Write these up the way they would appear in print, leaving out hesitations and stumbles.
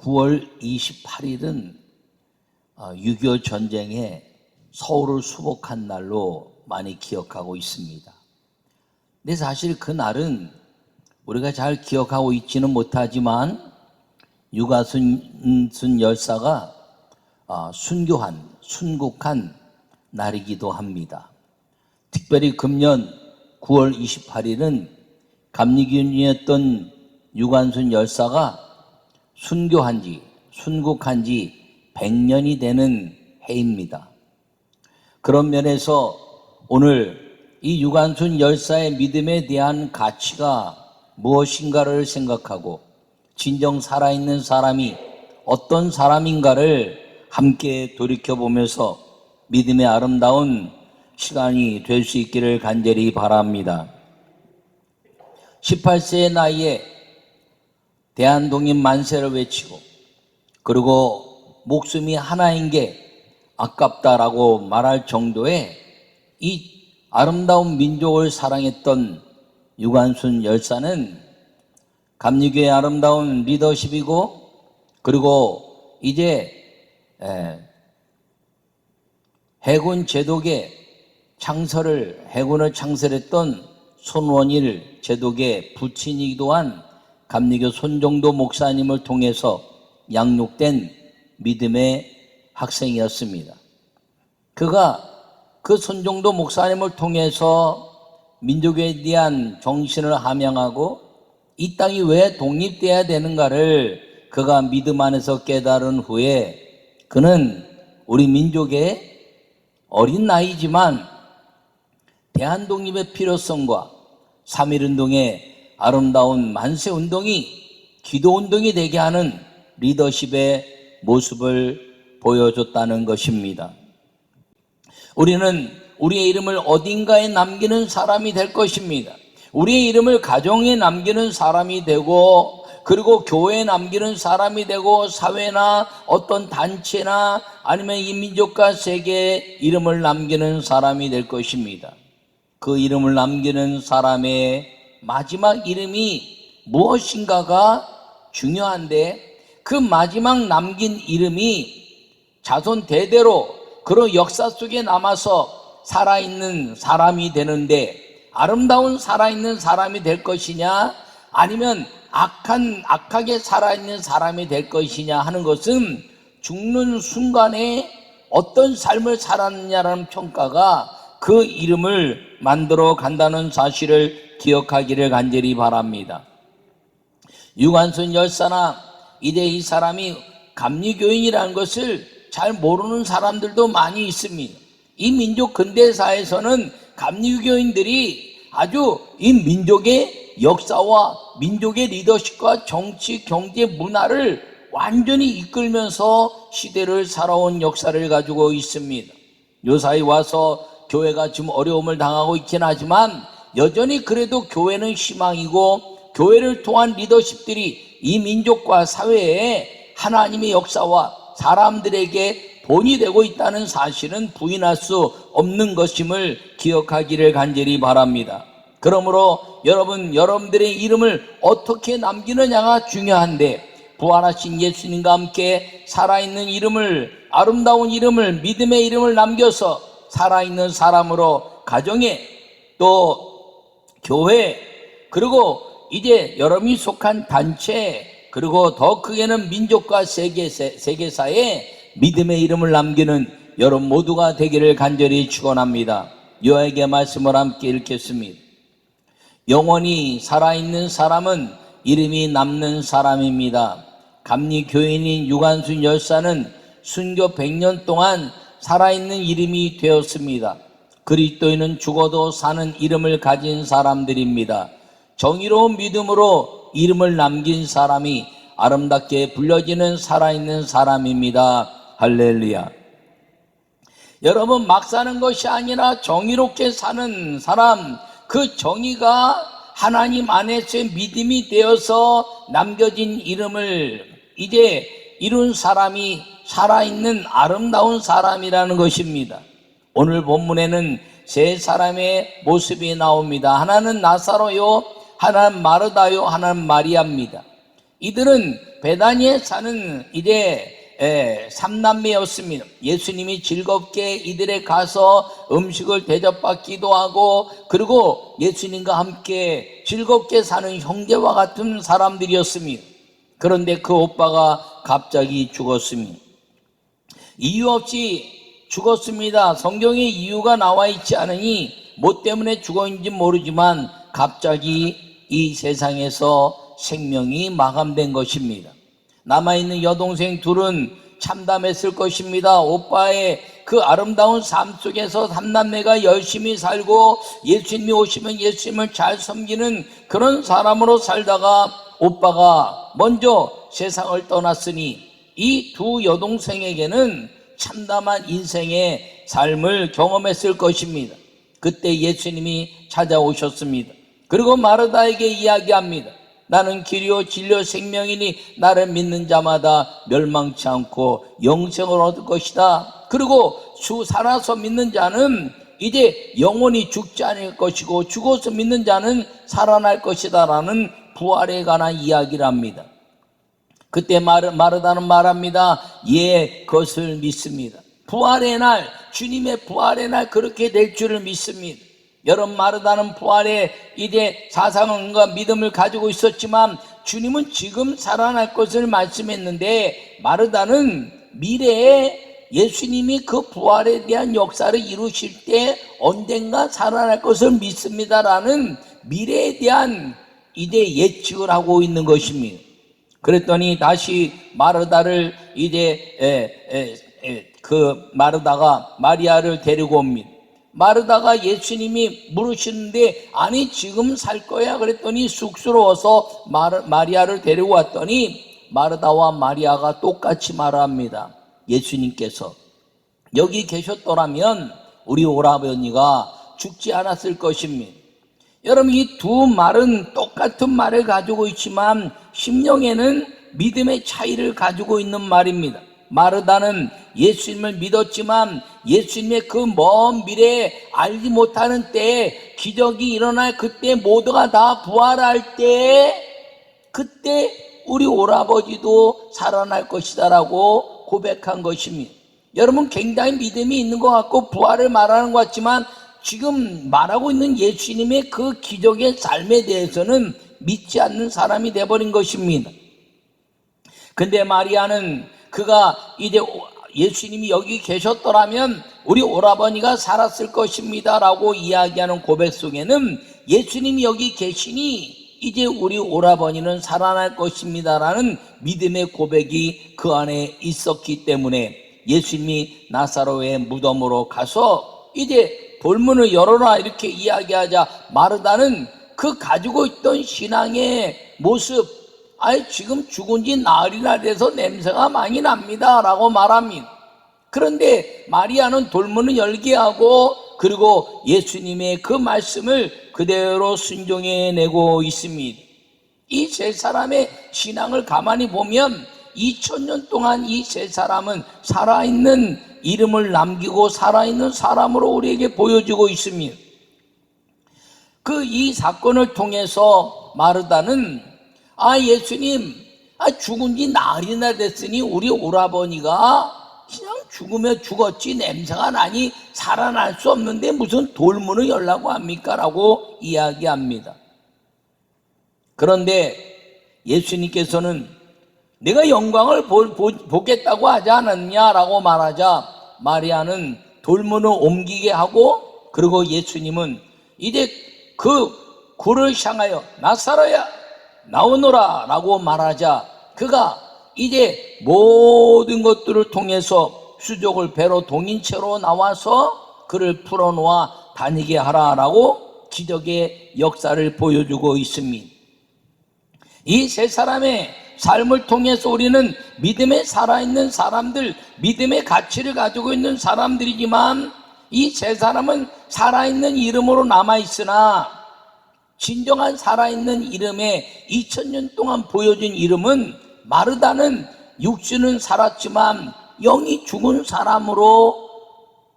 9월 28일은 6.25 전쟁에 서울을 수복한 날로 많이 기억하고 있습니다. 근데 사실 그 날은 우리가 잘 기억하고 있지는 못하지만 유관순 열사가 순국한 날이기도 합니다. 특별히 금년 9월 28일은 감리균이었던 유관순 열사가 순국한 지 100년이 되는 해입니다. 그런 면에서 오늘 이 유관순 열사의 믿음에 대한 가치가 무엇인가를 생각하고 진정 살아있는 사람이 어떤 사람인가를 함께 돌이켜보면서 믿음의 아름다운 시간이 될 수 있기를 간절히 바랍니다. 18세의 나이에 대한독립 만세를 외치고 그리고 목숨이 하나인 게 아깝다라고 말할 정도의 이 아름다운 민족을 사랑했던 유관순 열사는 감리교의 아름다운 리더십이고 그리고 이제 해군 제독의 해군을 창설했던 손원일 제독의 부친이기도 한 감리교 손정도 목사님을 통해서 양육된 믿음의 학생이었습니다. 그가 그 손정도 목사님을 통해서 민족에 대한 정신을 함양하고 이 땅이 왜 독립돼야 되는가를 그가 믿음 안에서 깨달은 후에 그는 우리 민족의 어린 나이지만 대한독립의 필요성과 3.1운동의 아름다운 만세운동이 기도운동이 되게 하는 리더십의 모습을 보여줬다는 것입니다. 우리는 우리의 이름을 어딘가에 남기는 사람이 될 것입니다. 우리의 이름을 가정에 남기는 사람이 되고 그리고 교회에 남기는 사람이 되고 사회나 어떤 단체나 아니면 이 민족과 세계에 이름을 남기는 사람이 될 것입니다. 그 이름을 남기는 사람의 마지막 이름이 무엇인가가 중요한데 그 마지막 남긴 이름이 자손 대대로 그런 역사 속에 남아서 살아있는 사람이 되는데 아름다운 살아있는 사람이 될 것이냐 아니면 악하게 살아있는 사람이 될 것이냐 하는 것은 죽는 순간에 어떤 삶을 살았느냐라는 평가가 그 이름을 만들어 간다는 사실을 기억하기를 간절히 바랍니다. 유관순 열사나 이제 이 사람이 감리교인이라는 것을 잘 모르는 사람들도 많이 있습니다. 이 민족 근대사에서는 감리교인들이 아주 이 민족의 역사와 민족의 리더십과 정치, 경제, 문화를 완전히 이끌면서 시대를 살아온 역사를 가지고 있습니다. 요사이 와서 교회가 지금 어려움을 당하고 있긴 하지만 여전히 그래도 교회는 희망이고 교회를 통한 리더십들이 이 민족과 사회에 하나님의 역사와 사람들에게 본이 되고 있다는 사실은 부인할 수 없는 것임을 기억하기를 간절히 바랍니다. 그러므로 여러분들의 이름을 어떻게 남기느냐가 중요한데 부활하신 예수님과 함께 살아있는 이름을 아름다운 이름을 믿음의 이름을 남겨서 살아있는 사람으로 가정에 또 교회 그리고 이제 여러분이 속한 단체 그리고 더 크게는 민족과 세계사에 믿음의 이름을 남기는 여러분 모두가 되기를 간절히 축원합니다. 여호와의 말씀을 함께 읽겠습니다. 영원히 살아있는 사람은 이름이 남는 사람입니다. 감리교인인 유관순 열사는 순교 100년 동안 살아있는 이름이 되었습니다. 그리스도인은 죽어도 사는 이름을 가진 사람들입니다. 정의로운 믿음으로 이름을 남긴 사람이 아름답게 불려지는 살아있는 사람입니다. 할렐루야. 여러분 막 사는 것이 아니라 정의롭게 사는 사람, 그 정의가 하나님 안에서의 믿음이 되어서 남겨진 이름을 이제 이룬 사람이 살아있는 아름다운 사람이라는 것입니다. 오늘 본문에는 세 사람의 모습이 나옵니다. 하나는 나사로요, 하나는 마르다요, 하나는 마리아입니다. 이들은 베다니에 사는 이제 삼남매였습니다. 예수님이 즐겁게 이들에 가서 음식을 대접받기도 하고, 그리고 예수님과 함께 즐겁게 사는 형제와 같은 사람들이었습니다. 그런데 그 오빠가 갑자기 죽었습니다. 이유 없이 죽었습니다. 성경에 이유가 나와 있지 않으니 뭐 때문에 죽었는지 모르지만 갑자기 이 세상에서 생명이 마감된 것입니다. 남아있는 여동생 둘은 참담했을 것입니다. 오빠의 그 아름다운 삶 속에서 삼남매가 열심히 살고 예수님이 오시면 예수님을 잘 섬기는 그런 사람으로 살다가 오빠가 먼저 세상을 떠났으니 이 두 여동생에게는 참담한 인생의 삶을 경험했을 것입니다. 그때 예수님이 찾아오셨습니다. 그리고 마르다에게 이야기합니다. 나는 길이요 진리요 생명이니 나를 믿는 자마다 멸망치 않고 영생을 얻을 것이다. 그리고 살아서 믿는 자는 이제 영원히 죽지 않을 것이고 죽어서 믿는 자는 살아날 것이다 라는 부활에 관한 이야기를 합니다. 그때 마르다는 말합니다. 예, 그것을 믿습니다. 부활의 날, 주님의 부활의 날 그렇게 될 줄을 믿습니다. 여러분, 마르다는 부활에 이제 사상과 믿음을 가지고 있었지만 주님은 지금 살아날 것을 말씀했는데, 마르다는 미래에 예수님이 그 부활에 대한 역사를 이루실 때 언젠가 살아날 것을 믿습니다라는 미래에 대한 이제 예측을 하고 있는 것입니다. 그랬더니 다시 마르다를 마르다가 마리아를 데리고 옵니다. 마르다가 예수님이 물으시는데 아니 지금 살 거야 그랬더니 쑥스러워서 마리아를 데리고 왔더니 마르다와 마리아가 똑같이 말합니다. 예수님께서 여기 계셨더라면 우리 오라버니가 죽지 않았을 것입니다. 여러분, 이 두 말은 똑같은 말을 가지고 있지만 심령에는 믿음의 차이를 가지고 있는 말입니다. 마르다는 예수님을 믿었지만 예수님의 그 먼 미래에 알지 못하는 때에 기적이 일어날 그때 모두가 다 부활할 때 그때 우리 오라버지도 살아날 것이다 라고 고백한 것입니다. 여러분, 굉장히 믿음이 있는 것 같고 부활을 말하는 것 같지만 지금 말하고 있는 예수님의 그 기적의 삶에 대해서는 믿지 않는 사람이 되어버린 것입니다. 근데 마리아는 그가 이제 예수님이 여기 계셨더라면 우리 오라버니가 살았을 것입니다 라고 이야기하는 고백 속에는 예수님이 여기 계시니 이제 우리 오라버니는 살아날 것입니다 라는 믿음의 고백이 그 안에 있었기 때문에 예수님이 나사로의 무덤으로 가서 이제 돌문을 열어라 이렇게 이야기하자 마르다는 그 가지고 있던 신앙의 모습, 지금 죽은 지 나흘이나 돼서 냄새가 많이 납니다 라고 말합니다. 그런데 마리아는 돌문을 열게 하고 그리고 예수님의 그 말씀을 그대로 순종해내고 있습니다. 이 세 사람의 신앙을 가만히 보면 2000년 동안 이 세 사람은 살아있는 이름을 남기고 살아있는 사람으로 우리에게 보여주고 있습니다. 이 사건을 통해서 마르다는 예수님, 죽은 지 나흘이나 됐으니 우리 오라버니가 그냥 죽으면 죽었지 냄새가 나니 살아날 수 없는데 무슨 돌문을 열라고 합니까? 라고 이야기합니다. 그런데 예수님께서는 내가 영광을 보겠다고 하지 않았냐라고 말하자 마리아는 돌문을 옮기게 하고 그리고 예수님은 이제 그 굴을 향하여 나사로야 나오너라 라고 말하자 그가 이제 모든 것들을 통해서 수족을 배로 동인 채로 나와서 그를 풀어놓아 다니게 하라라고 기적의 역사를 보여주고 있습니다. 이 세 사람의 삶을 통해서 우리는 믿음에 살아있는 사람들, 믿음의 가치를 가지고 있는 사람들이지만 이 세 사람은 살아있는 이름으로 남아있으나 진정한 살아있는 이름에 2000년 동안 보여준 이름은 마르다는 육신은 살았지만 영이 죽은 사람으로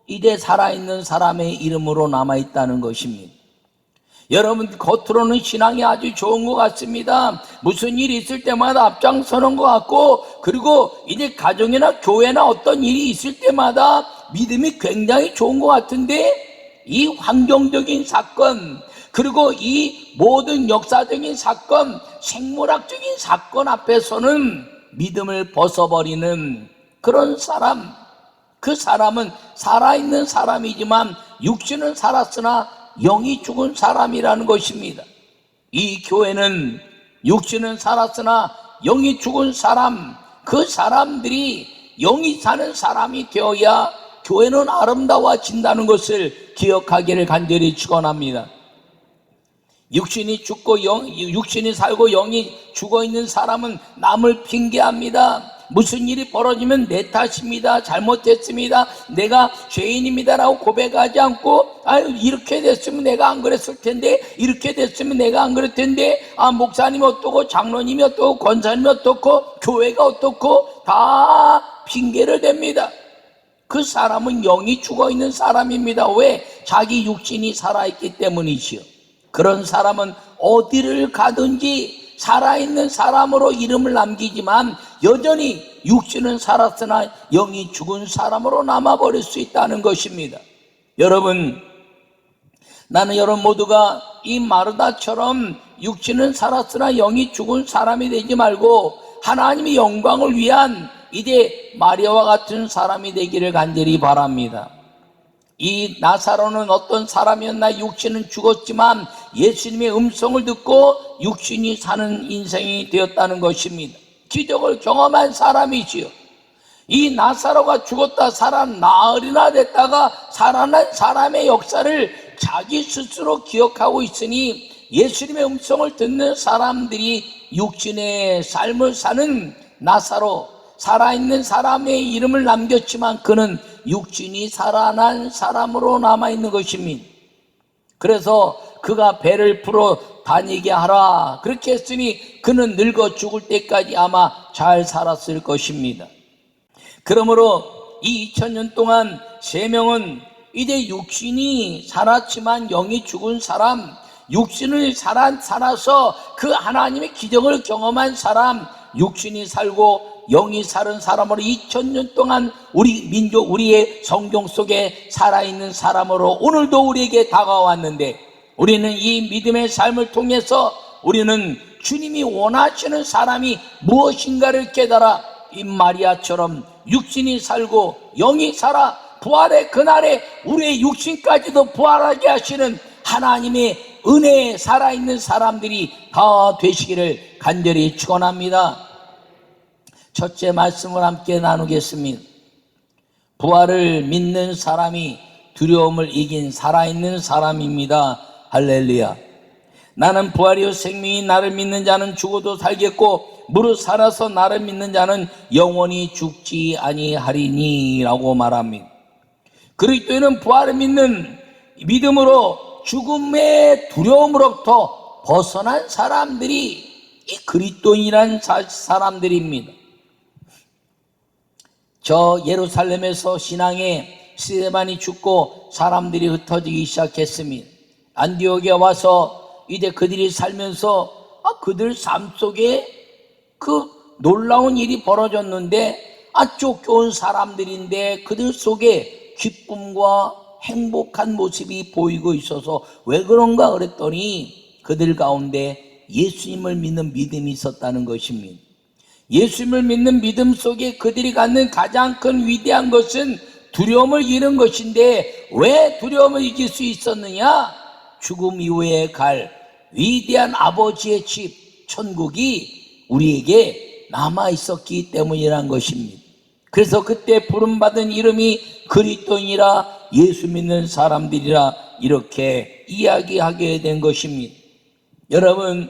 이제 살아있는 사람의 이름으로 남아있다는 것입니다. 여러분, 겉으로는 신앙이 아주 좋은 것 같습니다. 무슨 일이 있을 때마다 앞장서는 것 같고, 그리고 이제 가정이나 교회나 어떤 일이 있을 때마다 믿음이 굉장히 좋은 것 같은데, 이 환경적인 사건, 그리고 이 모든 역사적인 사건, 생물학적인 사건 앞에서는 믿음을 벗어버리는 그런 사람, 그 사람은 살아있는 사람이지만 육신은 살았으나 영이 죽은 사람이라는 것입니다. 이 교회는 육신은 살았으나 영이 죽은 사람, 그 사람들이 영이 사는 사람이 되어야 교회는 아름다워진다는 것을 기억하기를 간절히 축원합니다. 육신이 죽고 육신이 살고 영이 죽어 있는 사람은 남을 핑계합니다. 무슨 일이 벌어지면 내 탓입니다. 잘못했습니다. 내가 죄인입니다라고 고백하지 않고, 이렇게 됐으면 내가 안 그랬을 텐데, 이렇게 됐으면 내가 안 그랬을 텐데, 목사님이 어떻고, 장로님이 어떻고, 권사님이 어떻고, 교회가 어떻고, 다 핑계를 댑니다. 그 사람은 영이 죽어 있는 사람입니다. 왜? 자기 육신이 살아있기 때문이지요. 그런 사람은 어디를 가든지 살아있는 사람으로 이름을 남기지만 여전히 육신은 살았으나 영이 죽은 사람으로 남아버릴 수 있다는 것입니다. 여러분, 나는 여러분 모두가 이 마르다처럼 육신은 살았으나 영이 죽은 사람이 되지 말고 하나님의 영광을 위한 이제 마리아와 같은 사람이 되기를 간절히 바랍니다. 이 나사로는 어떤 사람이었나? 육신은 죽었지만 예수님의 음성을 듣고 육신이 사는 인생이 되었다는 것입니다. 기적을 경험한 사람이지요. 이 나사로가 죽었다 살아 나흘이나 됐다가 살아난 사람의 역사를 자기 스스로 기억하고 있으니 예수님의 음성을 듣는 사람들이 육신의 삶을 사는 나사로, 살아있는 사람의 이름을 남겼지만 그는 육신이 살아난 사람으로 남아있는 것입니다. 그래서 그가 배를 풀어 다니게 하라, 그렇게 했으니 그는 늙어 죽을 때까지 아마 잘 살았을 것입니다. 그러므로 이 2000년 동안 3명은 이제 육신이 살았지만 영이 죽은 사람, 육신을 살아서 그 하나님의 기적을 경험한 사람, 육신이 살고 영이 사는 사람으로 2000년 동안 우리 민족, 우리의 성경 속에 살아있는 사람으로 오늘도 우리에게 다가왔는데, 우리는 이 믿음의 삶을 통해서 우리는 주님이 원하시는 사람이 무엇인가를 깨달아 이 마리아처럼 육신이 살고 영이 살아 부활의 그날에 우리의 육신까지도 부활하게 하시는 하나님의 은혜에 살아있는 사람들이 다 되시기를 간절히 축원합니다. 첫째 말씀을 함께 나누겠습니다. 부활을 믿는 사람이 두려움을 이긴 살아있는 사람입니다. 할렐루야. 나는 부활이요 생명이, 나를 믿는 자는 죽어도 살겠고 무릇 살아서 나를 믿는 자는 영원히 죽지 아니하리니 라고 말합니다. 그리스도인은 부활을 믿는 믿음으로 죽음의 두려움으로부터 벗어난 사람들이 이 그리스도인이라는 사람들입니다. 저 예루살렘에서 신앙의 스데반이 죽고 사람들이 흩어지기 시작했습니다. 안디옥에 와서 이제 그들이 살면서 그들 삶 속에 그 놀라운 일이 벌어졌는데, 쫓겨온 사람들인데 그들 속에 기쁨과 행복한 모습이 보이고 있어서 왜 그런가 그랬더니 그들 가운데 예수님을 믿는 믿음이 있었다는 것입니다. 예수님을 믿는 믿음 속에 그들이 갖는 가장 큰 위대한 것은 두려움을 이기는 것인데, 왜 두려움을 이길 수 있었느냐? 죽음 이후에 갈 위대한 아버지의 집 천국이 우리에게 남아 있었기 때문이라는 것입니다. 그래서 그때 부름받은 이름이 그리스도인이라 예수 믿는 사람들이라 이렇게 이야기하게 된 것입니다. 여러분,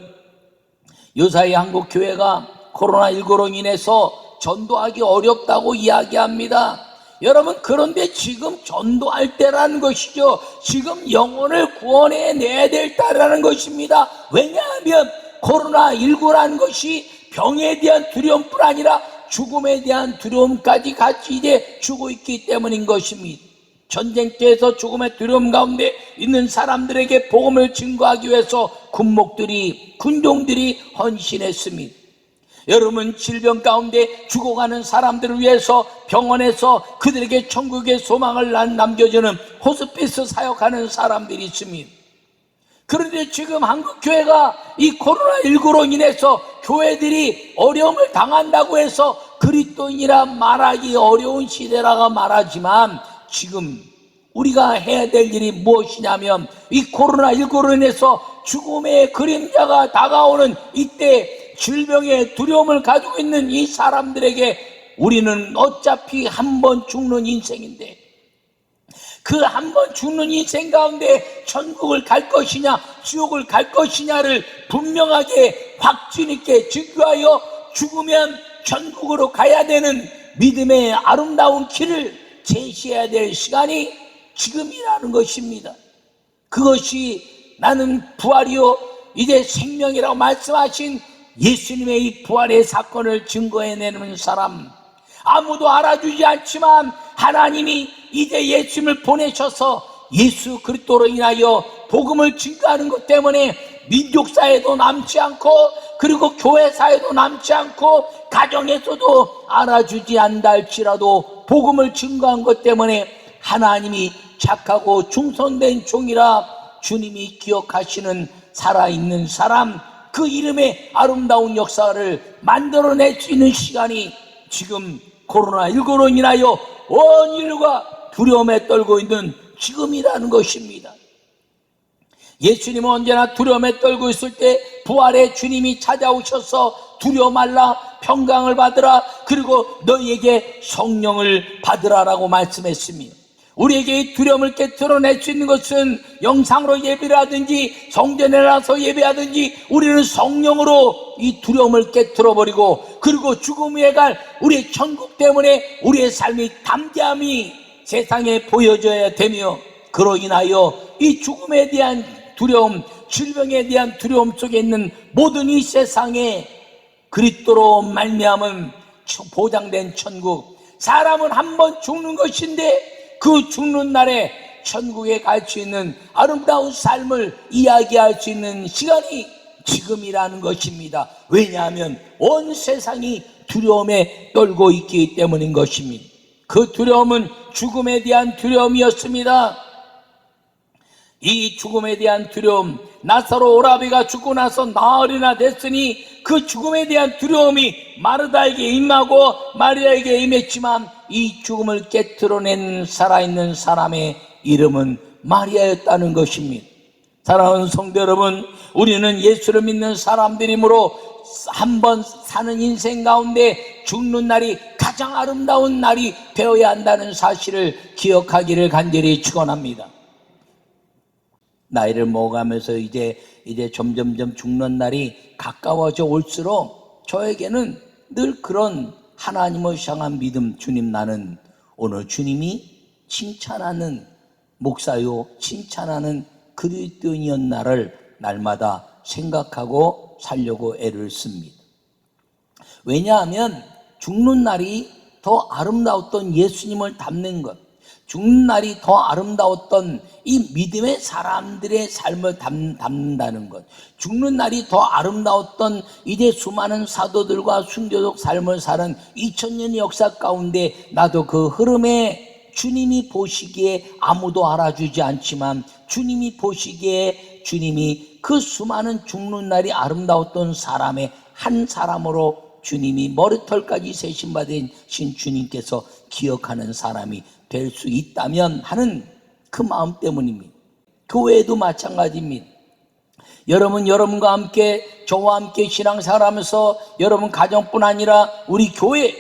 요사이 한국 교회가 코로나19로 인해서 전도하기 어렵다고 이야기합니다. 여러분, 그런데 지금 전도할 때라는 것이죠. 지금 영혼을 구원해내야 될 때라는 것입니다. 왜냐하면 코로나19라는 것이 병에 대한 두려움뿐 아니라 죽음에 대한 두려움까지 같이 이제 주고 있기 때문인 것입니다. 전쟁터에서 죽음의 두려움 가운데 있는 사람들에게 복음을 증거하기 위해서 군종들이 헌신했습니다. 여러분, 질병 가운데 죽어가는 사람들을 위해서 병원에서 그들에게 천국의 소망을 남겨주는 호스피스 사역하는 사람들이 있습니다. 그런데 지금 한국교회가 이 코로나19로 인해서 교회들이 어려움을 당한다고 해서 그리스도인이라 말하기 어려운 시대라고 말하지만, 지금 우리가 해야 될 일이 무엇이냐면, 이 코로나19로 인해서 죽음의 그림자가 다가오는 이때 질병의 두려움을 가지고 있는 이 사람들에게 우리는 어차피 한 번 죽는 인생인데, 그 한 번 죽는 인생 가운데 천국을 갈 것이냐 지옥을 갈 것이냐를 분명하게 확신 있게 증거하여 죽으면 천국으로 가야 되는 믿음의 아름다운 길을 제시해야 될 시간이 지금이라는 것입니다. 그것이 나는 부활이요 이제 생명이라고 말씀하신 예수님의 이 부활의 사건을 증거해내는 사람, 아무도 알아주지 않지만 하나님이 이제 예수님을 보내셔서 예수 그리스도로 인하여 복음을 증거하는 것 때문에 민족사에도 남지 않고, 그리고 교회사에도 남지 않고, 가정에서도 알아주지 않다 할지라도 복음을 증거한 것 때문에 하나님이 착하고 충성된 종이라 주님이 기억하시는 살아있는 사람, 그 이름의 아름다운 역사를 만들어낼 수 있는 시간이 지금 코로나19로 인하여 온 인류가 두려움에 떨고 있는 지금이라는 것입니다. 예수님은 언제나 두려움에 떨고 있을 때 부활의 주님이 찾아오셔서 두려워 말라, 평강을 받으라, 그리고 너희에게 성령을 받으라라고 말씀했습니다. 우리에게 이 두려움을 깨트려낼 수 있는 것은 영상으로 예배를 하든지 성전에 나서 예배하든지 우리는 성령으로 이 두려움을 깨트려버리고, 그리고 죽음에 갈 우리의 천국 때문에 우리의 삶이 담대함이 세상에 보여져야 되며, 그로 인하여 이 죽음에 대한 두려움, 질병에 대한 두려움 속에 있는 모든 이 세상에 그리스도로 말미암은 보장된 천국, 사람은 한 번 죽는 것인데 그 죽는 날에 천국에 갈 수 있는 아름다운 삶을 이야기할 수 있는 시간이 지금이라는 것입니다. 왜냐하면 온 세상이 두려움에 떨고 있기 때문인 것입니다. 그 두려움은 죽음에 대한 두려움이었습니다. 이 죽음에 대한 두려움, 나사로 오라비가 죽고 나서 나흘이나 됐으니 그 죽음에 대한 두려움이 마르다에게 임하고 마리아에게 임했지만, 이 죽음을 깨트려낸 살아있는 사람의 이름은 마리아였다는 것입니다. 사랑하는 성도 여러분, 우리는 예수를 믿는 사람들이므로 한 번 사는 인생 가운데 죽는 날이 가장 아름다운 날이 되어야 한다는 사실을 기억하기를 간절히 축원합니다. 나이를 먹어가면서 이제 점점점 죽는 날이 가까워져 올수록 저에게는 늘 그런 하나님을 향한 믿음, 주님, 나는 오늘 주님이 칭찬하는 목사요, 칭찬하는 그리스도인이었나를 날마다 생각하고 살려고 애를 씁니다. 왜냐하면 죽는 날이 더 아름다웠던 예수님을 닮는 것, 죽는 날이 더 아름다웠던 이 믿음의 사람들의 삶을 담는다는 것, 죽는 날이 더 아름다웠던 이제 수많은 사도들과 순교적 삶을 사는 2000년의 역사 가운데 나도 그 흐름에 주님이 보시기에 아무도 알아주지 않지만 주님이 보시기에 주님이 그 수많은 죽는 날이 아름다웠던 사람의 한 사람으로 주님이 머리털까지 세심받으신 주님께서 기억하는 사람이 될 수 있다면 하는 그 마음 때문입니다. 교회도 마찬가지입니다. 여러분과 함께, 저와 함께 신앙생활하면서 여러분 가정뿐 아니라 우리 교회,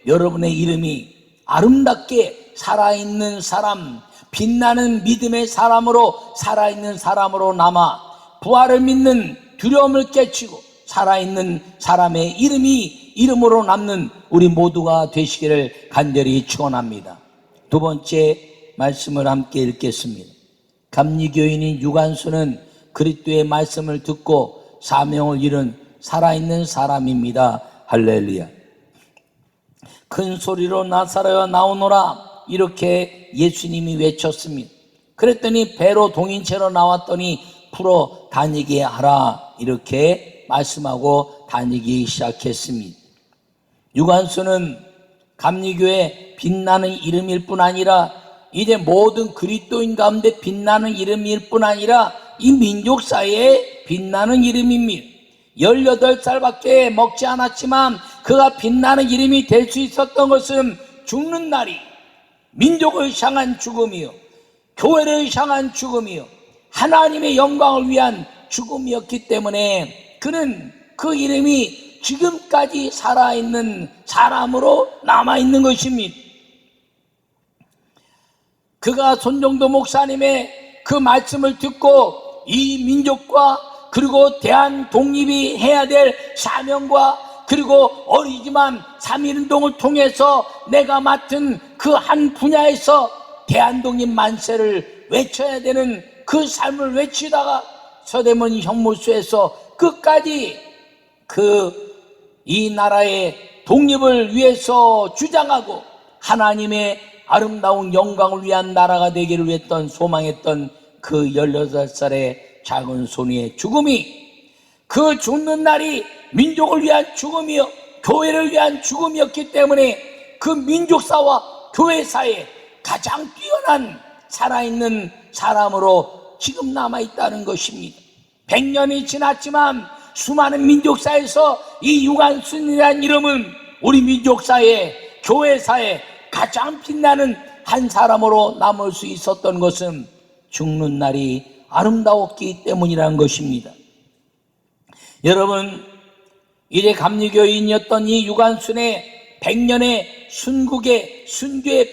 여러분의 이름이 아름답게 살아있는 사람, 빛나는 믿음의 사람으로, 살아있는 사람으로 남아 부활을 믿는 두려움을 깨치고 살아있는 사람의 이름으로 남는 우리 모두가 되시기를 간절히 축원합니다. 두 번째 말씀을 함께 읽겠습니다. 감리교인인 유관수는 그리스도의 말씀을 듣고 사명을 이룬 살아있는 사람입니다. 할렐루야. 큰 소리로 나사로야 나오너라. 이렇게 예수님이 외쳤습니다. 그랬더니 배로 동인체로 나왔더니 풀어 다니게 하라 이렇게 말씀하고 다니기 시작했습니다. 유관순은 감리교의 빛나는 이름일 뿐 아니라 이제 모든 그리스도인 가운데 빛나는 이름일 뿐 아니라 이 민족사회에 빛나는 이름입니다. 18살밖에 먹지 않았지만 그가 빛나는 이름이 될 수 있었던 것은 죽는 날이 민족을 향한 죽음이요, 교회를 향한 죽음이요, 하나님의 영광을 위한 죽음이었기 때문에 그는 그 이름이 지금까지 살아있는 사람으로 남아있는 것입니다. 그가 손정도 목사님의 그 말씀을 듣고 이 민족과 그리고 대한 독립이 해야 될 사명과 그리고 어리지만 3.1운동을 통해서 내가 맡은 그 한 분야에서 대한독립 만세를 외쳐야 되는 그 삶을 외치다가 서대문 형무소에서 끝까지 이 나라의 독립을 위해서 주장하고 하나님의 아름다운 영광을 위한 나라가 되기를 위했던 소망했던 그 18살의 작은 소녀의 죽음이, 그 죽는 날이 민족을 위한 죽음이요 교회를 위한 죽음이었기 때문에 그 민족사와 교회사에 가장 뛰어난 살아있는 사람으로 지금 남아있다는 것입니다. 100년이 지났지만 수많은 민족사에서 이 유관순이라는 이름은 우리 민족사에, 교회사에 가장 빛나는 한 사람으로 남을 수 있었던 것은 죽는 날이 아름다웠기 때문이라는 것입니다. 여러분, 이제 감리교인이었던 이 유관순의 100년의 순교의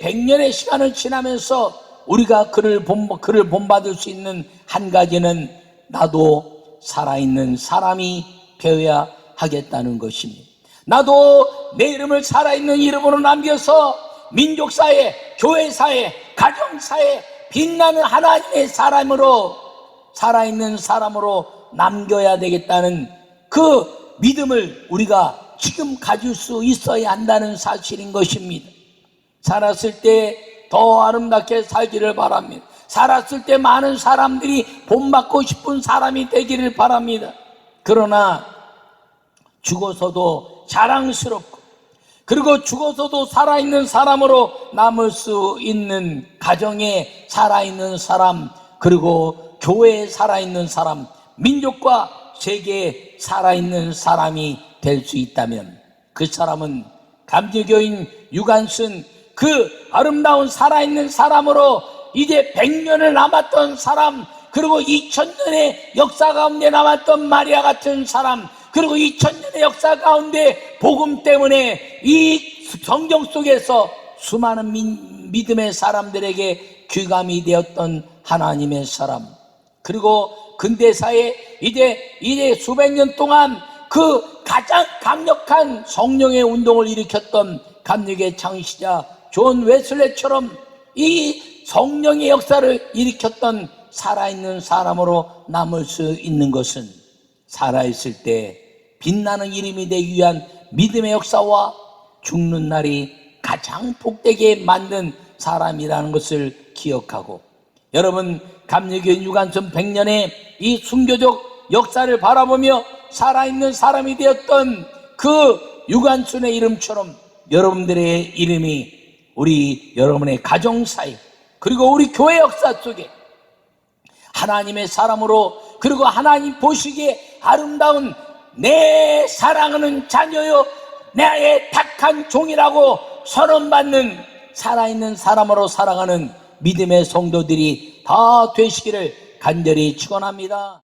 100년의 시간을 지나면서 우리가 그를 본받을 수 있는 한 가지는 나도 살아있는 사람이 되어야 하겠다는 것입니다. 나도 내 이름을 살아있는 이름으로 남겨서 민족사회, 교회사회, 가정사회 빛나는 하나님의 사람으로, 살아있는 사람으로 남겨야 되겠다는 그 믿음을 우리가 지금 가질 수 있어야 한다는 사실인 것입니다. 살았을 때 더 아름답게 살기를 바랍니다. 살았을 때 많은 사람들이 본받고 싶은 사람이 되기를 바랍니다. 그러나 죽어서도 자랑스럽고 그리고 죽어서도 살아있는 사람으로 남을 수 있는 가정에 살아있는 사람, 그리고 교회에 살아있는 사람, 민족과 세계에 살아있는 사람이 될 수 있다면 그 사람은 감리교인 유관순, 그 아름다운 살아있는 사람으로 이제 100년을 남았던 사람, 그리고 2000년의 역사 가운데 남았던 마리아 같은 사람, 그리고 2000년의 역사 가운데 복음 때문에 이 성경 속에서 수많은 믿음의 사람들에게 귀감이 되었던 하나님의 사람, 그리고 근대사에 이제 수백 년 동안 그 가장 강력한 성령의 운동을 일으켰던 감리교의 창시자 존 웨슬레처럼 이 성령의 역사를 일으켰던 살아있는 사람으로 남을 수 있는 것은 살아있을 때 빛나는 이름이 되기 위한 믿음의 역사와 죽는 날이 가장 복되게 만든 사람이라는 것을 기억하고, 여러분, 감리교인 유관순 100년의 이 순교적 역사를 바라보며 살아있는 사람이 되었던 그 유관순의 이름처럼 여러분들의 이름이 우리 여러분의 가정사에, 그리고 우리 교회 역사 속에 하나님의 사람으로, 그리고 하나님 보시기에 아름다운 내 사랑하는 자녀요, 나의 택한 종이라고 선언받는 살아있는 사람으로 살아가는 믿음의 성도들이 다 되시기를 간절히 축원합니다.